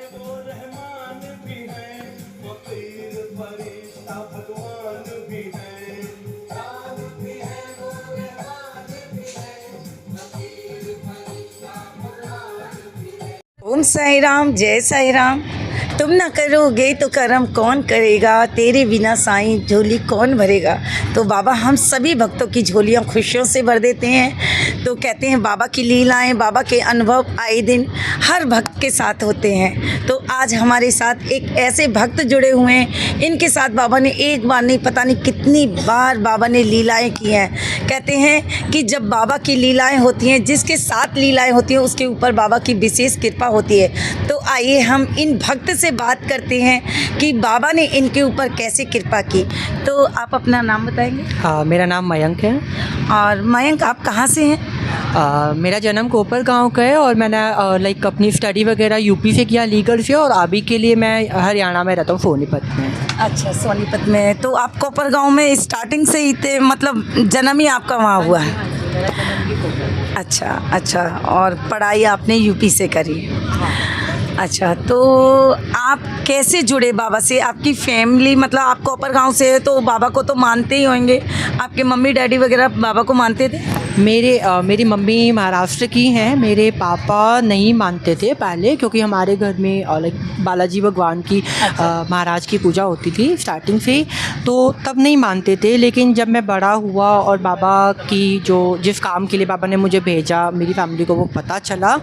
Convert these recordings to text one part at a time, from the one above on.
वो रहमान भी है, फकीर फरिश्ता भगवान भी है। राम भी है, वो रहमान भी है, फकीर फरिश्ता भगवान भी है। ओम साई राम, जय साई राम। तुम ना करोगे तो करम कौन करेगा, तेरे बिना साईं झोली कौन भरेगा। तो बाबा हम सभी भक्तों की झोलियां खुशियों से भर देते हैं। तो कहते हैं बाबा की लीलाएं, बाबा के अनुभव आए दिन हर भक्त के साथ होते हैं। तो आज हमारे साथ एक ऐसे भक्त जुड़े हुए हैं, इनके साथ बाबा ने एक बार नहीं पता नहीं कितनी बार बाबा ने लीलाएं की हैं। कहते हैं कि जब बाबा की लीलाएं होती हैं, जिसके साथ लीलाएं होती हैं उसके ऊपर बाबा की विशेष कृपा होती है। तो आइए हम इन भक्त से बात करते हैं कि बाबा ने इनके ऊपर कैसे कृपा की। तो आप अपना नाम बताएंगे? हाँ, मेरा नाम मयंक है। और मयंक, आप कहाँ से हैं? मेरा जन्म कोपर गांव का है और मैंने लाइक अपनी स्टडी वगैरह यूपी से किया, लीगल से, और अभी के लिए मैं हरियाणा में रहता हूँ, सोनीपत में। अच्छा, सोनीपत में। तो आप कोपर गांव में स्टार्टिंग से ही थे, मतलब जन्म ही आपका वहाँ हुआ है? अच्छा अच्छा। और पढ़ाई आपने यूपी से करी? अच्छा, तो आप कैसे जुड़े बाबा से? आपकी फैमिली, मतलब आप कोपर गांव से है तो बाबा को तो मानते ही होंगे, आपके मम्मी डैडी वगैरह बाबा को मानते थे? मेरी मम्मी महाराष्ट्र की हैं। मेरे पापा नहीं मानते थे पहले, क्योंकि हमारे घर में लाइक बालाजी भगवान की महाराज की पूजा होती थी स्टार्टिंग से, तो तब नहीं मानते थे। लेकिन जब मैं बड़ा हुआ और बाबा की जिस काम के लिए बाबा ने मुझे भेजा, मेरी फैमिली को वो पता चला,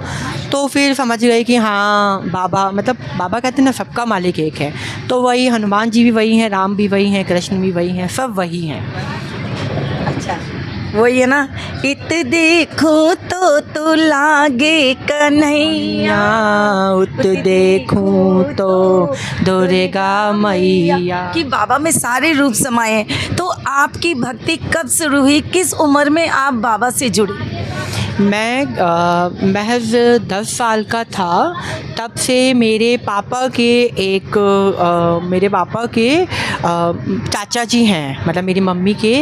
तो फिर समझ गए कि हाँ, बाबा, मतलब बाबा कहते हैं ना सबका मालिक एक है। तो वही हनुमान जी भी वही हैं, राम भी वही हैं, कृष्ण भी वही हैं, सब वही हैं। अच्छा, वही है ना, इत देखो तो लागे कन्हैया, उत देखूं तो दुर्गा मैया। कि बाबा में सारे रूप समाये हैं। तो आपकी भक्ति कब शुरू हुई, किस उम्र में आप बाबा से जुड़े? मैं महज 10 साल का था, तब से मेरे पापा के चाचा जी हैं, मतलब मेरी मम्मी के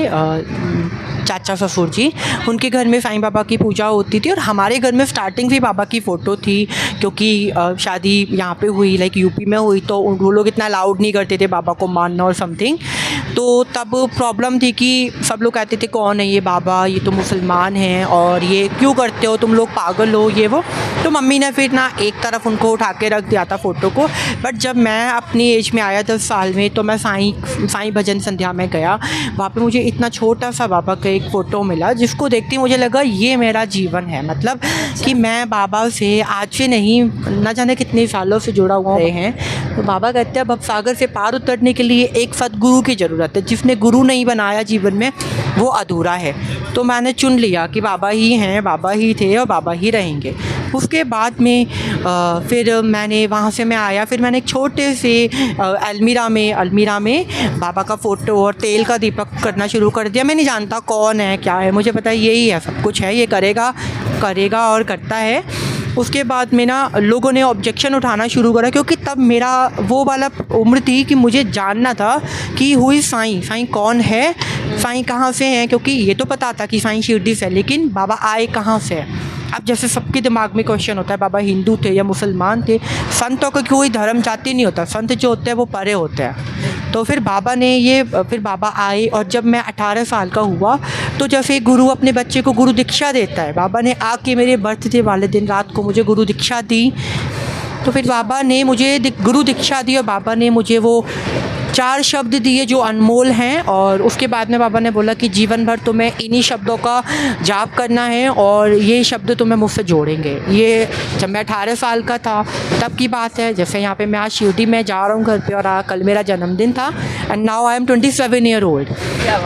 चाचा ससुर जी, उनके घर में साईं बाबा की पूजा होती थी। और हमारे घर में स्टार्टिंग से बाबा की फ़ोटो थी, क्योंकि शादी यहाँ पे हुई, लाइक यूपी में हुई, तो वो लोग इतना अलाउड नहीं करते थे बाबा को मानना और समथिंग। तो तब प्रॉब्लम थी कि सब लोग कहते थे कौन है ये बाबा, ये तो मुसलमान हैं और ये क्यों करते हो तुम लोग, पागल हो, ये वो। तो मम्मी ने फिर ना एक तरफ उनको उठा के रख दिया था फ़ोटो को। बट जब मैं अपनी एज में आया 10 साल में, तो मैं साईं भजन संध्या में गया। वहाँ पे मुझे इतना छोटा सा बाबा का एक फ़ोटो मिला, जिसको देखते मुझे लगा ये मेरा जीवन है, मतलब कि मैं बाबा से आज से नहीं, न जाने कितने सालों से जुड़ा हुआ हैं। तो बाबा कहते हैं अब सागर से पार उतरने के लिए एक सदगुरु की ज़रूरत है, जिसने गुरु नहीं बनाया जीवन में वो अधूरा है। तो मैंने चुन लिया कि बाबा ही हैं, बाबा ही थे और बाबा ही रहेंगे। उसके बाद में फिर मैंने वहाँ से मैं आया, फिर मैंने एक छोटे से अलमीरा में बाबा का फ़ोटो और तेल का दीपक करना शुरू कर दिया। मैं नहीं जानता कौन है क्या है, मुझे पता है यही है, सब कुछ है, ये करेगा और करता है। उसके बाद में ना लोगों ने ऑब्जेक्शन उठाना शुरू करा, क्योंकि तब मेरा वो वाला उम्र थी कि मुझे जानना था कि हुई साईं कौन है, साईं कहाँ से हैं, क्योंकि ये तो पता था कि साईं शिरडी से, लेकिन बाबा आए कहाँ से। अब जैसे सबके दिमाग में क्वेश्चन होता है बाबा हिंदू थे या मुसलमान थे। संतों का कोई धर्म जाति नहीं होता, संत जो होते हैं वो परे होते हैं। तो फिर बाबा आए, और जब मैं 18 साल का हुआ, तो जैसे गुरु अपने बच्चे को गुरु दीक्षा देता है, बाबा ने आके मेरे बर्थडे वाले दिन रात को मुझे गुरु दीक्षा दी। तो फिर बाबा ने मुझे गुरु दीक्षा दी और बाबा ने मुझे वो 4 शब्द दिए जो अनमोल हैं। और उसके बाद में बाबा ने बोला कि जीवन भर तुम्हें इन्हीं शब्दों का जाप करना है और ये शब्द तुम्हें मुझसे जोड़ेंगे। ये जब मैं 18 साल का था तब की बात है। जैसे यहाँ पे मैं आज शिरडी में जा रहा हूँ घर पे, और कल मेरा जन्मदिन था, and now I am 27 year old.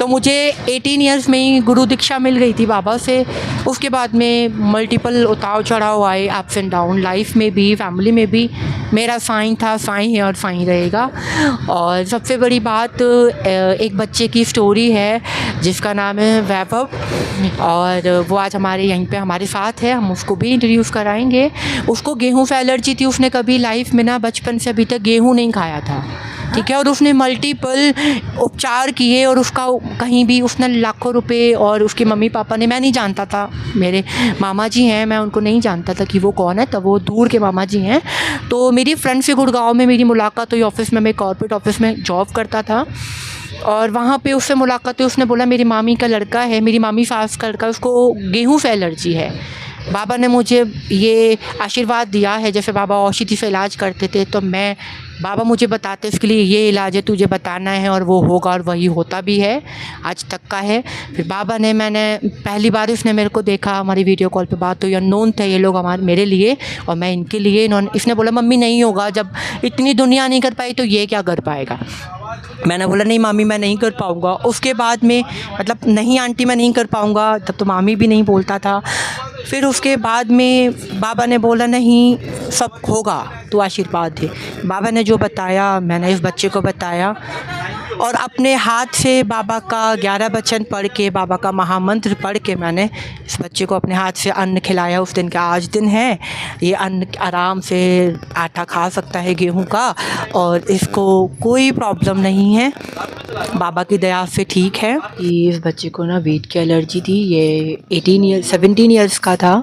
तो मुझे 18 ईयर्स में ही गुरु दीक्षा मिल गई थी बाबा से। उसके बाद में मल्टीपल उतार चढ़ाव आए, अप्स एंड डाउन, लाइफ में भी, फैमिली में भी। मेरा साईं था, साईं है और साईं रहेगा। और सबसे बड़ी बात, एक बच्चे की स्टोरी है जिसका नाम है वैभव, और वो आज हमारे यहीं पे हमारे साथ है। हम उसको भी इंट्रोड्यूस कराएंगे। उसको गेहूं से एलर्जी थी, उसने कभी लाइफ में ना बचपन से अभी तक गेहूं नहीं खाया था। ठीक है, और उसने मल्टीपल उपचार किए और उसका कहीं भी उसने लाखों रुपए, और उसके मम्मी पापा ने, मैं नहीं जानता था, मेरे मामा जी हैं, मैं उनको नहीं जानता था कि वो कौन है, तब वो दूर के मामा जी हैं। तो मेरी फ्रेंड से गुड़गांव में मेरी मुलाकात हुई ऑफ़िस में, मैं कॉर्पोरेट ऑफिस में जॉब करता था, और वहाँ पे उससे मुलाकात हुई। उसने बोला मेरी मामी का लड़का है, मेरी मामी सास का लड़का, उसको गेहूँ से एलर्जी है। बाबा ने मुझे ये आशीर्वाद दिया है, जैसे बाबा औषधि से इलाज करते थे, तो मैं, बाबा मुझे बताते इसके लिए ये इलाज है, तुझे बताना है, और वो होगा, और वही होता भी है, आज तक का है। फिर बाबा ने, मैंने पहली बार उसने मेरे को देखा, हमारी वीडियो कॉल पे बात हुई, अननोन थे ये लोग हमारे, मेरे लिए और मैं इनके लिए। इसने बोला मम्मी नहीं होगा, जब इतनी दुनिया नहीं कर पाई तो ये क्या कर पाएगा। मैंने बोला नहीं मामी मैं नहीं कर पाऊँगा। उसके बाद में मतलब नहीं आंटी मैं नहीं कर पाऊँगा, तब तो मामी भी नहीं बोलता था। फिर उसके बाद में बाबा ने बोला नहीं सब होगा, तो आशीर्वाद दे। बाबा ने जो बताया मैंने इस बच्चे को बताया, और अपने हाथ से बाबा का 11 वचन पढ़ के, बाबा का महामंत्र पढ़ के मैंने इस बच्चे को अपने हाथ से अन्न खिलाया। उस दिन का आज दिन है, ये अन्न आराम से आटा खा सकता है गेहूं का, और इसको कोई प्रॉब्लम नहीं है, बाबा की दया से ठीक है। इस बच्चे को ना वीट की एलर्जी थी, ये 17 ईयर्स का था,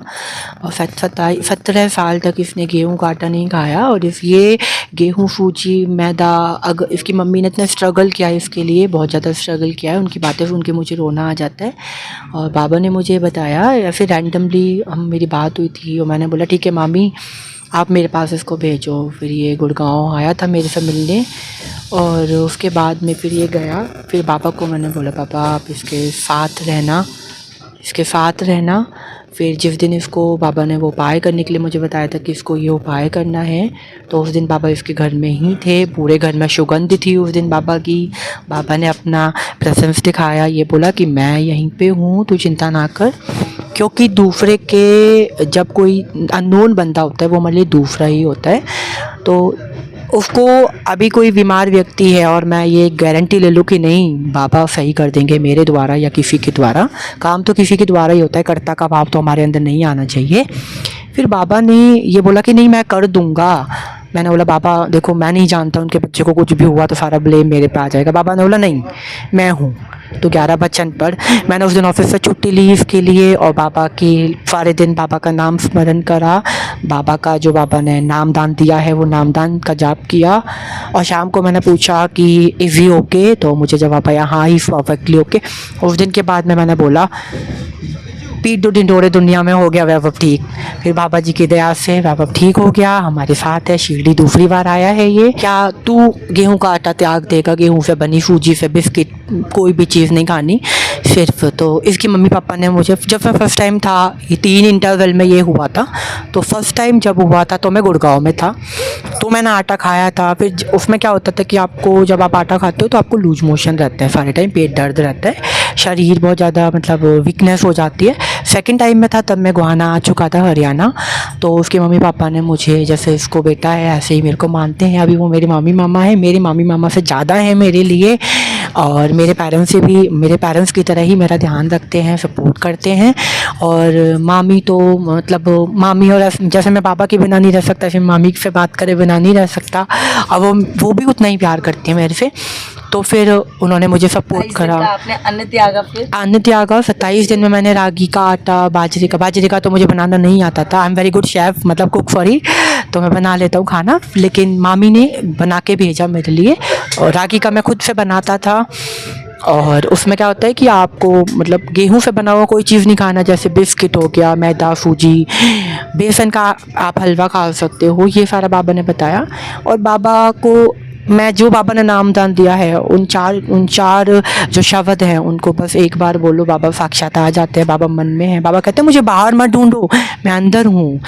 और 17 साल तक इसने गेहूं का आटा नहीं खाया। और ये गेहूं, सूजी, मैदा, अगर इसकी मम्मी ने इतना स्ट्रगल किया है इसके लिए, बहुत ज़्यादा स्ट्रगल किया है, उनकी बातें सुन के मुझे रोना आ जाता है। और बाबा ने मुझे बताया, या फिर रैंडमली मेरी बात हुई थी, और मैंने बोला ठीक है मामी आप मेरे पास इसको भेजो। फिर ये गुड़गांव आया था मेरे से मिलने, और उसके बाद में फिर ये गया। फिर बाबा को मैंने बोला पापा आप इसके साथ रहना। फिर जिस दिन इसको बाबा ने वो उपाय करने के लिए मुझे बताया था कि इसको ये उपाय करना है, तो उस दिन बाबा इसके घर में ही थे, पूरे घर में सुगंध थी उस दिन बाबा की। बाबा ने अपना प्रेजेंस दिखाया, ये बोला कि मैं यहीं पे हूँ, तू चिंता ना कर। क्योंकि दूसरे के, जब कोई अननोन बंदा होता है वो हमारे लिए दूसरा ही होता है, तो उसको अभी कोई बीमार व्यक्ति है और मैं ये गारंटी ले लूँ कि नहीं बाबा सही कर देंगे मेरे द्वारा या किसी के द्वारा, काम तो किसी के द्वारा ही होता है, कर्ता का भाव तो हमारे अंदर नहीं आना चाहिए। फिर बाबा ने ये बोला कि नहीं मैं कर दूँगा। मैंने बोला बाबा देखो मैं नहीं जानता, उनके बच्चे को कुछ भी हुआ तो सारा ब्लेम मेरे पे आ जाएगा। बाबा ने बोला नहीं मैं हूँ, तो 11 वचन पर मैंने उस दिन ऑफिस से छुट्टी ली इसके लिए, और बाबा की सारे दिन बाबा का नाम स्मरण करा, बाबा का जो बाबा ने नामदान दिया है वो नामदान का जाप किया। और शाम को मैंने पूछा कि इज़ ही ओके, तो मुझे जवाब आया हाँ ही परफेक्टली ओके। उस दिन के बाद में मैंने बोला पीठ दो ढिंढोरे दुनिया में हो गया वैभव ठीक। फिर बाबा जी की दया से वैभव ठीक हो गया, हमारे साथ है, शिरडी दूसरी बार आया है। ये क्या तू गेहूं का आटा त्याग देगा, गेहूं से बनी सूजी से बिस्किट कोई भी चीज़ नहीं खानी सिर्फ। तो इसकी मम्मी पापा ने मुझे, जब मैं फर्स्ट टाइम था, ये 3 इंटरवल में ये हुआ था, तो फर्स्ट टाइम जब हुआ था तो मैं गुड़गांव में था, तो मैंने आटा खाया था। फिर उसमें क्या होता था कि आपको जब आप आटा खाते हो तो आपको लूज मोशन रहता है सारे टाइम, पेट दर्द रहता है, शरीर बहुत ज़्यादा मतलब वीकनेस हो जाती है। सेकंड टाइम में था तब मैं गोहाना आ चुका था हरियाणा, तो उसके मम्मी पापा ने मुझे, जैसे इसको बेटा है ऐसे ही मेरे को मानते हैं, अभी वो मेरे मामी मामा है, मेरे मामी मामा से ज़्यादा है मेरे लिए, और मेरे पेरेंट्स से भी, मेरे पेरेंट्स की तरह ही मेरा ध्यान रखते हैं, सपोर्ट करते हैं। और मामी तो मतलब मामी, और जैसे मैं पापा के बिना नहीं रह सकता, ऐसे मामी से बात करे बिना नहीं रह सकता, और वो भी उतना ही प्यार करती है मेरे से। तो फिर उन्होंने मुझे सपोर्ट करा। आपने अन्न त्यागा? फिर अन्न त्यागा 27 दिन में मैंने रागी का आटा, बाजरे का तो मुझे बनाना नहीं आता था, I am very good chef, मतलब कुक सॉरी, तो मैं बना लेता हूँ खाना, लेकिन मामी ने बना के भेजा मेरे लिए। और रागी का मैं खुद से बनाता था, और उसमें क्या होता है कि आपको मतलब गेहूं से बना हुआ कोई चीज़ नहीं खाना, जैसे बिस्किट हो गया, मैदा, सूजी, बेसन का आप हलवा खा सकते हो, ये सारा बाबा ने बताया। और बाबा को मैं, जो बाबा ने नामदान दिया है, उन चार जो शब्द हैं उनको बस एक बार बोलो, बाबा साक्षात आ जाते हैं, बाबा मन में है। बाबा कहते हैं मुझे बाहर मत ढूंढो, मैं अंदर हूँ,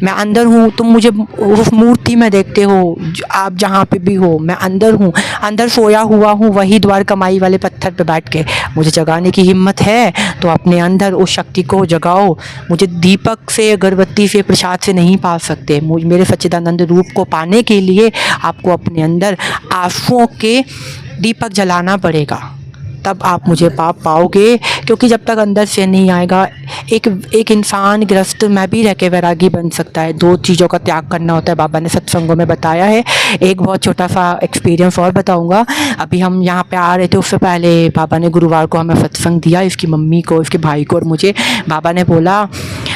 मैं अंदर हूँ, तुम मुझे उस मूर्ति में देखते हो, आप जहाँ पे भी हो, मैं अंदर हूँ, अंदर सोया हुआ हूँ, वही द्वार कमाई वाले पत्थर पे बैठ के मुझे जगाने की हिम्मत है तो अपने अंदर उस शक्ति को जगाओ। मुझे दीपक से, अगरबत्ती से, प्रसाद से नहीं पा सकते, मेरे सच्चिदानंद रूप को पाने के लिए आपको अपने अंदर आंसुओं के दीपक जलाना पड़ेगा। तब आप मुझे पा पाओगे, क्योंकि जब तक अंदर से नहीं आएगा एक इंसान गृहस्थ में भी रह के वैरागी बन सकता है। 2 चीज़ों का त्याग करना होता है, बाबा ने सत्संगों में बताया है। एक बहुत छोटा सा एक्सपीरियंस और बताऊंगा। अभी हम यहाँ पे आ रहे थे, उससे पहले बाबा ने गुरुवार को हमें सत्संग दिया, इसकी मम्मी को, इसके भाई को और मुझे। बाबा ने बोला,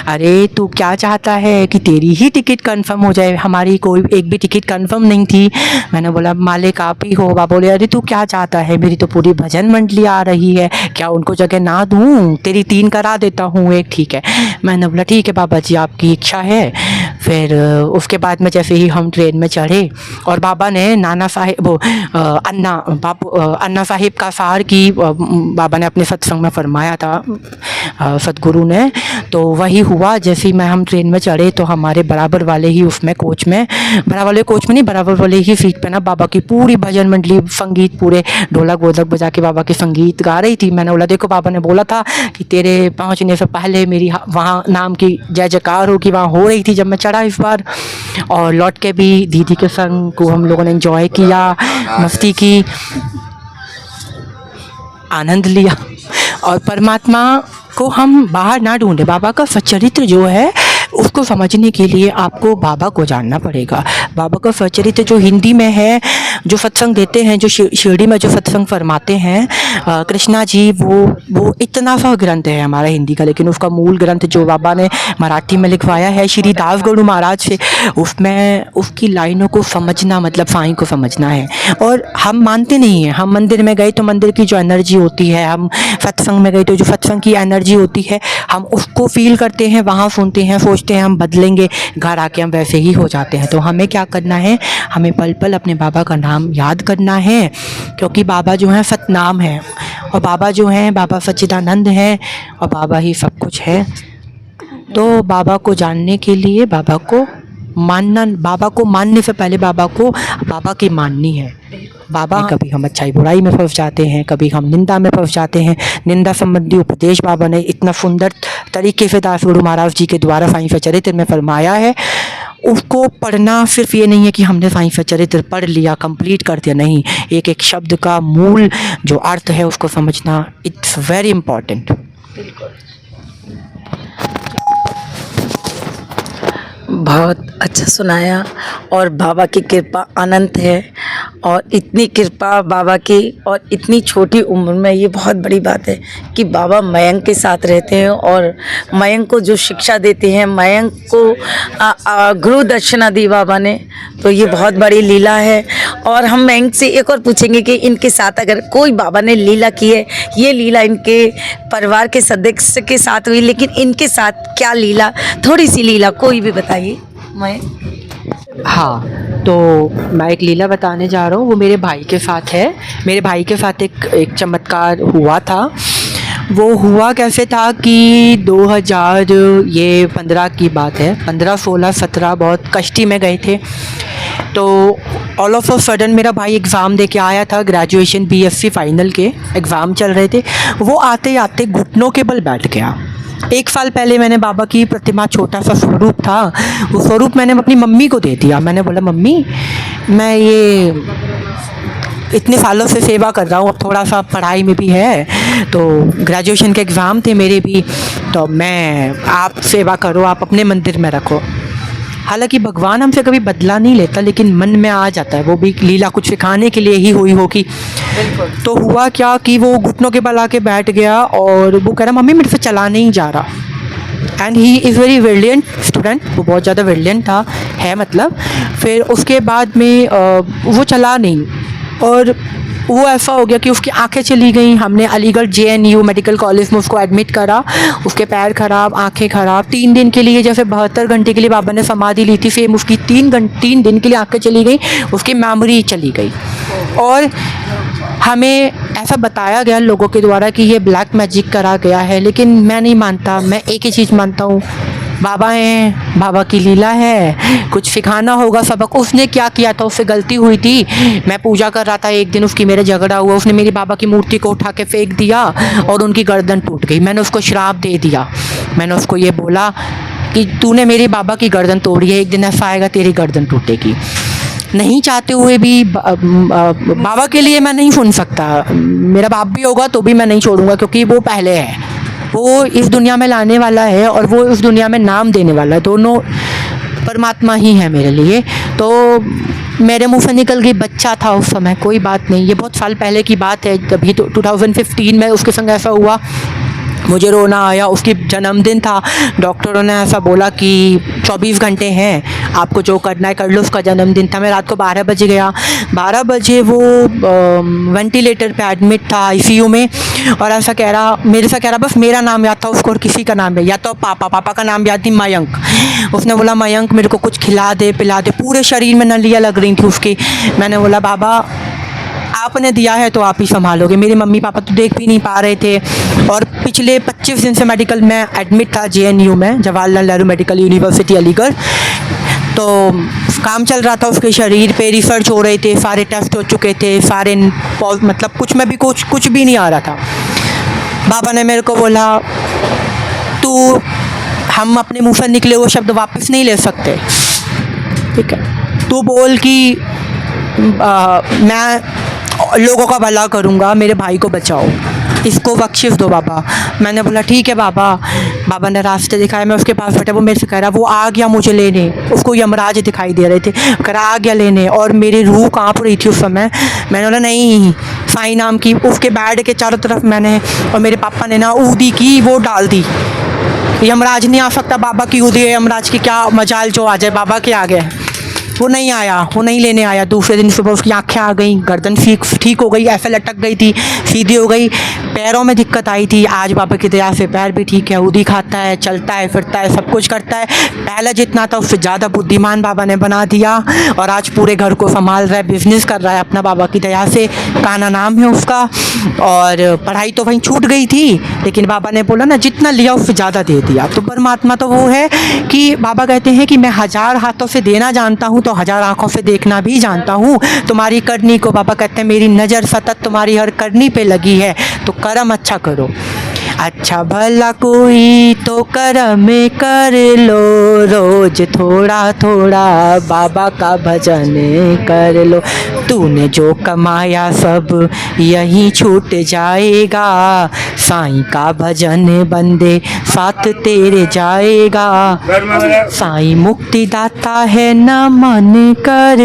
अरे तू क्या चाहता है कि तेरी ही टिकट कंफर्म हो जाए? हमारी कोई एक भी टिकट कंफर्म नहीं थी। मैंने बोला मालिक आप ही हो। बाबा बोले अरे तू क्या चाहता है? मेरी तो पूरी भजन मंडली आ रही है, क्या उनको जगह ना दूँ? तेरी 3 करा देता हूँ, एक ठीक है। मैंने बोला ठीक है बाबा जी, आपकी इच्छा है। फिर उसके बाद में जैसे ही हम ट्रेन में चढ़े और बाबा ने नाना साहिब अन्ना साहिब का सार की बाबा ने अपने सत्संग में फरमाया था, सतगुरु ने, तो वही हुआ। जैसे ही हम ट्रेन में चढ़े तो हमारे बराबर वाले ही उसमें कोच में बराबर वाले ही सीट पे ना बाबा की पूरी भजन मंडली, संगीत, पूरे ढोलक वोलक बजा के बाबा के संगीत गा रही थी। मैंने बोला देखो बाबा ने बोला था कि तेरे पहुंचने से पहले मेरी वहाँ नाम की जय जयकार होगी, वहाँ हो रही थी जब मैं चढ़ा इस बार। और लौट के भी दीदी के संग को हम लोगों ने एंजॉय किया, मस्ती की, आनंद लिया। और परमात्मा को हम बाहर ना ढूंढे, बाबा का सच्चरित्र जो है उसको समझने के लिए आपको बाबा को जानना पड़ेगा। बाबा का सच्चरित्र जो हिंदी में है, जो सत्संग देते हैं, जो शिरडी में जो सत्संग फरमाते हैं कृष्णा जी, वो इतना सा ग्रंथ है हमारा हिंदी का, लेकिन उसका मूल ग्रंथ जो बाबा ने मराठी में लिखवाया है श्री दास गुरु महाराज से, उसमें उसकी लाइनों को समझना मतलब साईं को समझना है। और हम मानते नहीं हैं, हम मंदिर में गए तो मंदिर की जो एनर्जी होती है, हम सत्संग में गए तो जो सत्संग की एनर्जी होती है, हम उसको फील करते हैं, वहाँ सुनते हैं, सोचते हैं हम बदलेंगे, घर आके हम वैसे ही हो जाते हैं। तो हमें क्या करना है, हमें पल पल अपने बाबा का नाम याद करना है, क्योंकि बाबा जो है सतनाम है, और बाबा जो हैं बाबा सच्चिदानंद हैं, और बाबा ही सब कुछ है। तो बाबा को जानने के लिए बाबा को मानने से पहले बाबा को बाबा की माननी है। बाबा, कभी हम अच्छाई बुराई में फंस जाते हैं, कभी हम निंदा में फंस जाते हैं। निंदा संबंधी उपदेश बाबा ने इतना सुंदर तरीके से दास गुरु महाराज जी के द्वारा साईं सच्चरित्र में फरमाया है। उसको पढ़ना सिर्फ ये नहीं है कि हमने साईं सच्चरित्र पढ़ लिया, कंप्लीट कर दिया, नहीं, एक एक शब्द का मूल जो अर्थ है उसको समझना इट्स वेरी इम्पॉर्टेंट। बहुत अच्छा सुनाया, और बाबा की कृपा अनंत है, और इतनी कृपा बाबा की, और इतनी छोटी उम्र में, ये बहुत बड़ी बात है कि बाबा मयंक के साथ रहते हैं और मयंक को जो शिक्षा देते हैं, मयंक को गुरु दक्षिणा दी बाबा ने, तो ये बहुत बड़ी लीला है। और हम मयंक से एक और पूछेंगे कि इनके साथ अगर कोई बाबा ने लीला की है, ये लीला इनके परिवार के सदस्य के साथ हुई, लेकिन इनके साथ क्या लीला, थोड़ी सी लीला कोई भी बताइए। मैं हाँ, तो मैं एक लीला बताने जा रहा हूँ, वो मेरे भाई के साथ है। मेरे भाई के साथ एक चमत्कार हुआ था। वो हुआ कैसे था कि 2015 की बात है, 15, 16, 17 बहुत कश्ती में गए थे। तो ऑल ऑफ अ सडन मेरा भाई एग्ज़ाम दे के आया था, ग्रेजुएशन BSc फाइनल के एग्ज़ाम चल रहे थे। वो आते आते घुटनों के बल बैठ गया। 1 साल पहले मैंने बाबा की प्रतिमा, छोटा सा स्वरूप था, वो स्वरूप मैंने अपनी मम्मी को दे दिया। मैंने बोला मम्मी, मैं ये इतने सालों से सेवा कर रहा हूँ, अब थोड़ा सा पढ़ाई में भी है, तो ग्रेजुएशन के एग्ज़ाम थे मेरे भी, तो मैं आप सेवा करो, आप अपने मंदिर में रखो। हालांकि भगवान हमसे कभी बदला नहीं लेता, लेकिन मन में आ जाता है, वो भी लीला कुछ सिखाने के लिए ही हुई होगी। तो हुआ क्या कि वो घुटनों के बल आके बैठ गया, और वो कह रहा मम्मी मेरे से चला नहीं जा रहा। And he is very brilliant student, वो बहुत ज़्यादा ब्रिलियंट था, है मतलब। फिर उसके बाद में वो चला नहीं, और वो ऐसा हो गया कि उसकी आंखें चली गई। हमने अलीगढ़ JNU मेडिकल कॉलेज में उसको एडमिट करा, उसके पैर ख़राब, आंखें ख़राब, 3 दिन के लिए, जैसे 72 घंटे के लिए बाबा ने समाधि ली थी, सेम उसकी 3 दिन के लिए आंखें चली गई, उसकी मेमोरी चली गई। और हमें ऐसा बताया गया लोगों के द्वारा कि ये ब्लैक मैजिक करा गया है, लेकिन मैं नहीं मानता। मैं एक ही चीज़ मानता हूँ, बाबा हैं, बाबा की लीला है, कुछ सिखाना होगा सबक। उसने क्या किया था, उससे गलती हुई थी। मैं पूजा कर रहा था, एक दिन उसकी मेरे झगड़ा हुआ, उसने मेरी बाबा की मूर्ति को उठा के फेंक दिया और उनकी गर्दन टूट गई। मैंने उसको श्राप दे दिया। मैंने उसको ये बोला कि तूने मेरी बाबा की गर्दन तोड़ी है, एक दिन ऐसा आएगा तेरी गर्दन टूटेगी। नहीं चाहते हुए भी बाबा के लिए मैं नहीं सुन सकता। मेरा बाप भी होगा तो भी मैं नहीं छोड़ूंगा, क्योंकि वो पहले है, वो इस दुनिया में लाने वाला है और वो इस दुनिया में नाम देने वाला है। दोनों परमात्मा ही है मेरे लिए। तो मेरे मुंह से निकल गई, बच्चा था उस समय, कोई बात नहीं, ये बहुत साल पहले की बात है। तभी तो 2015 में उसके संग ऐसा हुआ, मुझे रोना आया। उसकी जन्मदिन था, डॉक्टरों ने ऐसा बोला कि 24 घंटे हैं, आपको जो करना है कर लो। उसका जन्मदिन था। मैं रात को 12 बजे गया। 12 बजे वो वेंटिलेटर पे एडमिट था ICU में, और ऐसा कह रहा, मेरे से कह रहा, बस मेरा नाम याद था उसको और किसी का नाम या तो पापा का नाम याद थी, मयंक। उसने बोला मयंक मेरे को कुछ खिला दे पिला दे। पूरे शरीर में नलियाँ लग रही थी उसकी। मैंने बोला बाबा आपने दिया है तो आप ही संभालोगे, मेरे मम्मी पापा तो देख भी नहीं पा रहे थे। और पिछले 25 दिन से मेडिकल में एडमिट था, JNU में, जवाहरलाल नेहरू मेडिकल यूनिवर्सिटी अलीगढ़। तो काम चल रहा था उसके शरीर पे, रिसर्च हो रहे थे, सारे टेस्ट हो चुके थे, सारे मतलब कुछ में भी कुछ भी नहीं आ रहा था। बाबा ने मेरे को बोला तू, हम अपने मुंह से निकले हुए शब्द वापस नहीं ले सकते, ठीक है, तू बोल कि मैं लोगों का भला करूँगा, मेरे भाई को बचाओ, इसको बख्शिश दो बाबा। मैंने बोला ठीक है बाबा। बाबा ने रास्ते दिखाए, मैं उसके पास बैठा, वो मेरे से कह रहा, वो आ गया मुझे लेने, उसको यमराज दिखाई दे रहे थे, कह रहा आ गया लेने, और मेरी रूह काँप रही थी उस समय। मैंने बोला नहीं, साई नाम की उसके बेड के चारों तरफ मैंने और मेरे पापा ने ना ऊदी की, वो डाल दी। यमराज नहीं आ सकता, बाबा की ऊदी है, यमराज की क्या मजाल जो आ जाए, बाबा के आ गए। वो नहीं आया, वो नहीं लेने आया। दूसरे दिन सुबह उसकी आँखें आ गई, गर्दन ठीक हो गई, ऐसे लटक गई थी, सीधी हो गई, पैरों में दिक्कत आई थी। आज बाबा की दया से पैर भी ठीक है, उदी खाता है, चलता है, फिरता है, सब कुछ करता है। पहले जितना था उससे ज़्यादा बुद्धिमान बाबा ने बना दिया, और आज पूरे घर को संभाल रहा है, बिजनेस कर रहा है अपना, बाबा की दया से। काना नाम है उसका। और पढ़ाई तो वहीं छूट गई थी, लेकिन बाबा ने बोला ना जितना लिया उससे ज़्यादा दे दिया। तो परमात्मा तो वो है कि बाबा कहते हैं कि मैं 1000 हाथों से देना जानता हूँ तो 1000 आँखों से देखना भी जानता हूँ। तुम्हारी करनी को बाबा कहते हैं मेरी नज़र सतत तुम्हारी हर करनी पे लगी है, तो कर्म अच्छा करो। अच्छा भला कोई तो कर्म कर लो, रोज थोड़ा थोड़ा बाबा का भजन कर लो। तूने जो कमाया सब यहीं छूट जाएगा, साईं का भजन बंदे साथ तेरे जाएगा। साईं मुक्ति दाता है न मन कर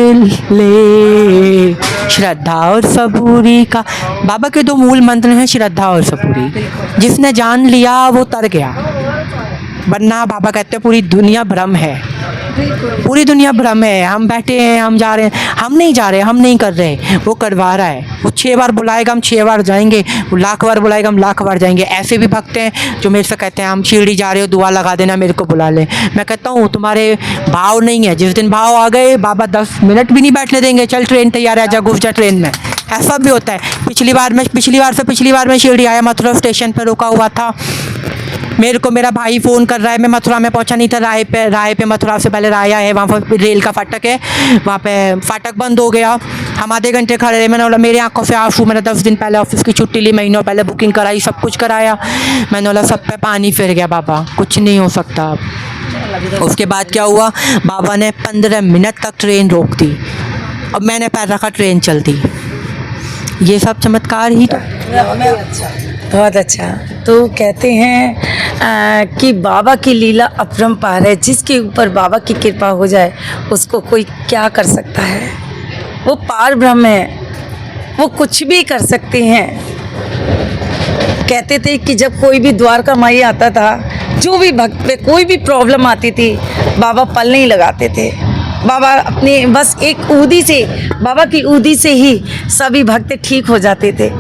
ले, श्रद्धा और सबूरी का। बाबा के 2 मूल मंत्र हैं, श्रद्धा और सबूरी। जिसने जान लिया वो तर गया, वरना बाबा कहते हैं पूरी दुनिया भ्रम है, पूरी दुनिया भ्रम है। हम बैठे हैं, हम जा रहे हैं, हम नहीं जा रहे, हम नहीं कर रहे, वो करवा रहा है। वो 6 बार बुलाएगा हम 6 बार जाएंगे, वो 1,00,000 बार बुलाएगा हम 1,00,000 बार जाएंगे। ऐसे भी भक्त हैं जो मेरे से कहते हैं हम शिरडी जा रहे हो, दुआ लगा देना, मेरे को बुला ले। मैं कहता हूँ तुम्हारे भाव नहीं है, जिस दिन भाव आ गए बाबा 10 मिनट भी नहीं बैठने देंगे, चल ट्रेन तैयार है, जा घुस जा ट्रेन में। ऐसा भी होता है। पिछली बार मैं शिरडी आया, मथुरा स्टेशन पर रुका हुआ था, मेरे को मेरा भाई फ़ोन कर रहा है, मैं मथुरा में पहुंचा नहीं था, राय पे मथुरा से पहले राया है, वहाँ पर रेल का फाटक है, वहाँ पे फाटक बंद हो गया। हम आधे घंटे खड़े रहे। मैंने बोला मेरे आंखों से आंसू, मैंने 10 दिन पहले ऑफिस की छुट्टी ली, महीनों पहले बुकिंग कराई, सब कुछ कराया। मैंने बोला सब पे पानी फिर गया बाबा, कुछ नहीं हो सकता अब। उसके बाद क्या हुआ, बाबा ने 15 मिनट तक ट्रेन रोक दी, अब मैंने पैर रखा, ट्रेन चलती। ये सब चमत्कार ही तो। बहुत अच्छा। तो कहते हैं कि बाबा की लीला अपरंपार है, जिसके ऊपर बाबा की कृपा हो जाए उसको कोई क्या कर सकता है। वो पार ब्रह्म है, वो कुछ भी कर सकते हैं। कहते थे कि जब कोई भी द्वारका माई आता था, जो भी भक्त पे कोई भी प्रॉब्लम आती थी, बाबा पल नहीं लगाते थे। बाबा अपने बस एक ऊदी से, बाबा की ऊदी से ही सभी भक्त ठीक हो जाते थे।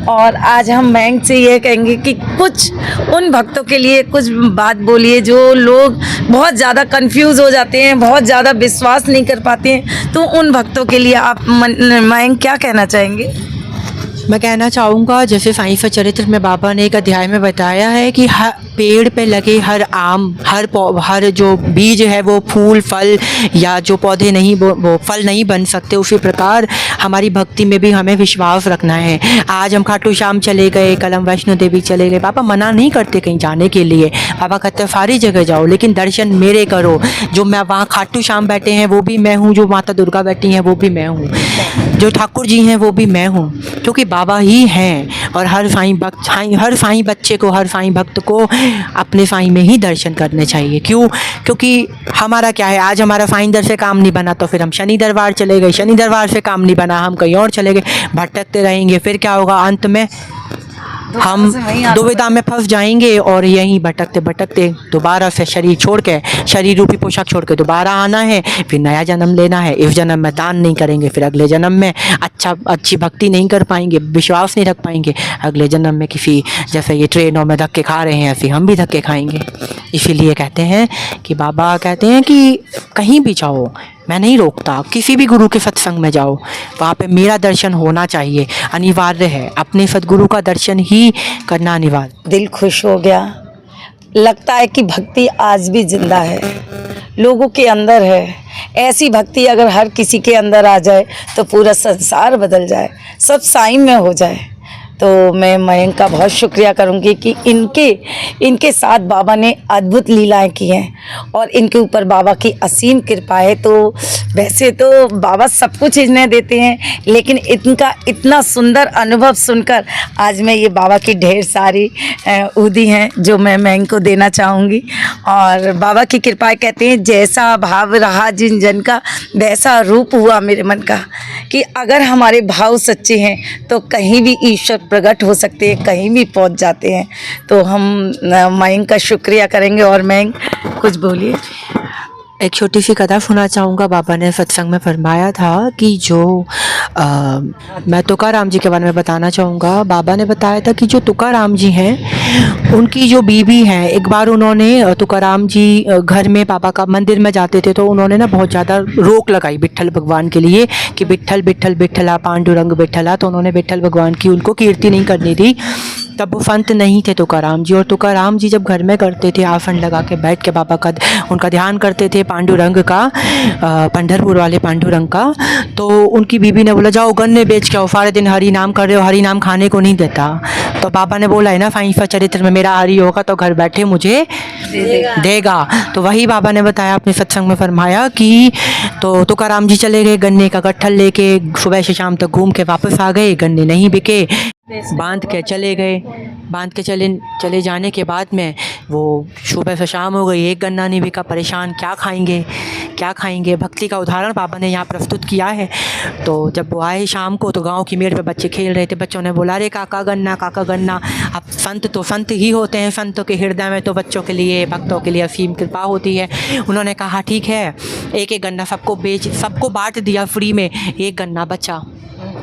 और आज हम बैंक से ये कहेंगे कि कुछ उन भक्तों के लिए कुछ बात बोलिए जो लोग बहुत ज़्यादा कंफ्यूज हो जाते हैं, बहुत ज़्यादा विश्वास नहीं कर पाते हैं, तो उन भक्तों के लिए आप मयंक क्या कहना चाहेंगे? मैं कहना चाहूँगा जैसे साईं सचरित्र में बाबा ने एक अध्याय में बताया है कि पेड़ पे लगे हर आम, हर जो बीज है वो फूल फल या जो पौधे नहीं वो फल नहीं बन सकते, उसी प्रकार हमारी भक्ति में भी हमें विश्वास रखना है। आज हम खाटू श्याम चले गए, कल हम वैष्णो देवी चले गए, पापा मना नहीं करते कहीं जाने के लिए, पापा कहते सारी जगह जाओ लेकिन दर्शन मेरे करो। जो मैं वहाँ खाटू श्याम बैठे हैं वो भी मैं हूँ, जो माता दुर्गा बैठी हैं वो भी मैं हूँ, जो ठाकुर जी हैं वो भी मैं हूँ, क्योंकि बाबा ही हैं। और हर साईं बच्चे को, हर साईं भक्त को अपने साईं में ही दर्शन करने चाहिए। क्यों? क्योंकि हमारा क्या है, आज हमारा साईं दर से काम नहीं बना तो फिर हम शनि दरबार चले गए, शनि दरबार से काम नहीं बना हम कहीं और चले गए, भटकते रहेंगे, फिर क्या होगा, अंत में हम दुविधा में फंस जाएंगे और यहीं भटकते भटकते दोबारा से शरीर छोड़ के, शरीर रूपी पोशाक छोड़ के दोबारा आना है, फिर नया जन्म लेना है। इस जन्म में दान नहीं करेंगे, फिर अगले जन्म में अच्छी भक्ति नहीं कर पाएंगे, विश्वास नहीं रख पाएंगे, अगले जन्म में किसी जैसे ये ट्रेनों में धक्के खा रहे हैं ऐसे हम भी धक्के खाएंगे। इसीलिए कहते हैं कि बाबा कहते हैं कि कहीं भी जाओ, मैं नहीं रोकता, किसी भी गुरु के सत्संग में जाओ, वहाँ पे मेरा दर्शन होना चाहिए, अनिवार्य है, अपने सद्गुरु का दर्शन ही करना अनिवार्य। दिल खुश हो गया, लगता है कि भक्ति आज भी जिंदा है, लोगों के अंदर है। ऐसी भक्ति अगर हर किसी के अंदर आ जाए तो पूरा संसार बदल जाए, सब साईं में हो जाए। तो मैं मयंक का बहुत शुक्रिया करूंगी कि इनके साथ बाबा ने अद्भुत लीलाएं की हैं और इनके ऊपर बाबा की असीम कृपा है। तो वैसे तो बाबा सब कुछ इन्हें देते हैं, लेकिन इनका इतना सुंदर अनुभव सुनकर आज मैं ये बाबा की ढेर सारी उदी हैं जो मैं मयंक को देना चाहूँगी। और बाबा की कृपा कहते हैं, जैसा भाव रहा जिन जन का वैसा रूप हुआ मेरे मन का, कि अगर हमारे भाव सच्चे हैं तो कहीं भी ईश्वर प्रकट हो सकते हैं, कहीं भी पहुंच जाते हैं। तो हम मयंक का शुक्रिया करेंगे। और मयंक कुछ बोलिए। एक छोटी सी कथा सुना चाहूँगा। बाबा ने सत्संग में फरमाया था कि मैं तुकाराम जी के बारे में बताना चाहूँगा। बाबा ने बताया था कि जो तुकाराम जी हैं उनकी जो बीवी हैं, एक बार उन्होंने तुकाराम जी घर में बाबा का मंदिर में जाते थे तो उन्होंने ना बहुत ज़्यादा रोक लगाई विट्ठल भगवान के लिए कि विट्ठल विट्ठल विट्ठला पांडुरंग विट्ठला। तो उन्होंने विट्ठल भगवान की उनको कीर्ति नहीं करनी थी। तब वो संत नहीं थे तुकाराम जी, और तुकाराम जी जब घर में करते थे आसन लगा के बैठ के बाबा का उनका ध्यान करते थे, पांडुरंग का, पंढरपुर वाले पांडुरंग का। तो उनकी बीबी ने बोला जाओ गन्ने बेच के आओ, सारे दिन हरि नाम कर रहे हो, हरि नाम खाने को नहीं देता। तो बाबा ने बोला है ना साईं चरित्र में मेरा हरि होगा तो घर बैठे मुझे देगा। तो वही बाबा ने बताया अपने सत्संग में फरमाया कि तो तुकाराम जी चले गए गन्ने का गट्ठल लेके, सुबह से शाम तक घूम के वापस आ गए, गन्ने नहीं बिके, बांध के चले गए। बांध के चले जाने के बाद में वो सुबह से शाम हो गई, एक गन्ना नहीं बिका, परेशान क्या खाएंगे। भक्ति का उदाहरण बाबा ने यहाँ प्रस्तुत किया है। तो जब वो आए शाम को तो गांव की मेड़ पे बच्चे खेल रहे थे, बच्चों ने बोला अरे काका गन्ना। अब संत तो संत ही होते हैं, संतों के हृदय में तो बच्चों के लिए, भक्तों के लिए असीम कृपा होती है। उन्होंने कहा ठीक है, एक गन्ना सबको बांट दिया फ्री में, एक गन्ना बचा।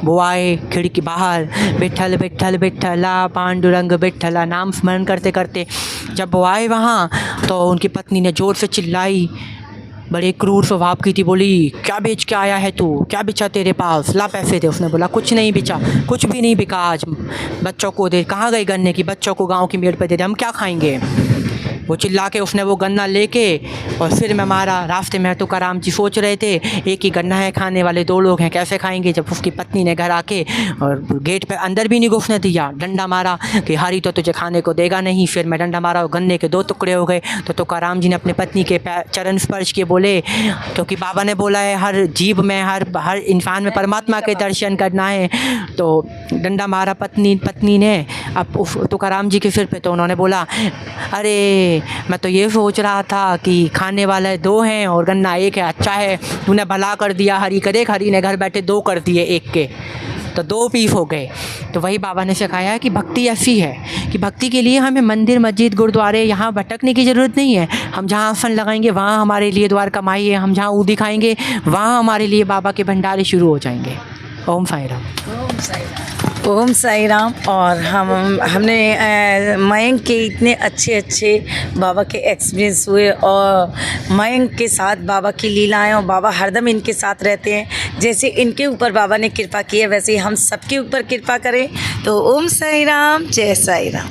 वो आए खिड़की बाहर, विट्ठल विट्ठल विट्ठला पांडुरंग विट्ठला नाम स्मरण करते करते जब वो आए वहाँ तो उनकी पत्नी ने ज़ोर से चिल्लाई, बड़े क्रूर स्वभाव की थी, बोली क्या बेच के आया है तू, क्या बिचा तेरे पास, ला पैसे दे। उसने बोला कुछ नहीं बिचा, कुछ भी नहीं बिका आज, बच्चों को दे। कहाँ गए गन्ने की, बच्चों को गाँव की मेड़ पे दे दे, हम क्या खाएंगे। वो चिल्ला के उसने वो गन्ना लेके और फिर में मारा। रास्ते में तुकाराम जी सोच रहे थे एक ही गन्ना है, खाने वाले 2 लोग हैं, कैसे खाएंगे। जब उसकी पत्नी ने घर आके और गेट पे अंदर भी नहीं घुसने दिया, डंडा मारा कि हरी तो तुझे खाने को देगा नहीं। फिर मैं डंडा मारा और गन्ने के 2 टुकड़े हो गए। तो तुकाराम जी ने अपनी पत्नी के चरण स्पर्श किए, बोले क्योंकि बाबा ने बोला है हर जीव में, हर इंसान में परमात्मा के दर्शन करना है। तो डंडा मारा पत्नी ने अब तुकाराम जी के सिर पे। तो उन्होंने बोला अरे मैं तो ये सोच रहा था कि खाने वाले 2 हैं और गन्ना 1 है, अच्छा है तूने भला कर दिया, हरी ने घर बैठे 2 कर दिए, 1 के तो 2 पीस हो गए। तो वही बाबा ने सिखाया कि भक्ति ऐसी है कि भक्ति के लिए हमें मंदिर मस्जिद गुरुद्वारे यहाँ भटकने की ज़रूरत नहीं है। हम जहाँ आसन लगाएंगे वहाँ हमारे लिए द्वार कमाई है, हम जहाँ ऊदी खाएंगे वहाँ हमारे लिए बाबा के भंडारे शुरू हो जाएंगे। ओम साई राम। ओम साई राम। और हमने मयंक के इतने अच्छे बाबा के एक्सपीरियंस हुए और मयंक के साथ बाबा की लीलाएं, और बाबा हरदम इनके साथ रहते हैं। जैसे इनके ऊपर बाबा ने कृपा की है वैसे ही हम सबके ऊपर कृपा करें। तो ओम साई राम, जय साई राम।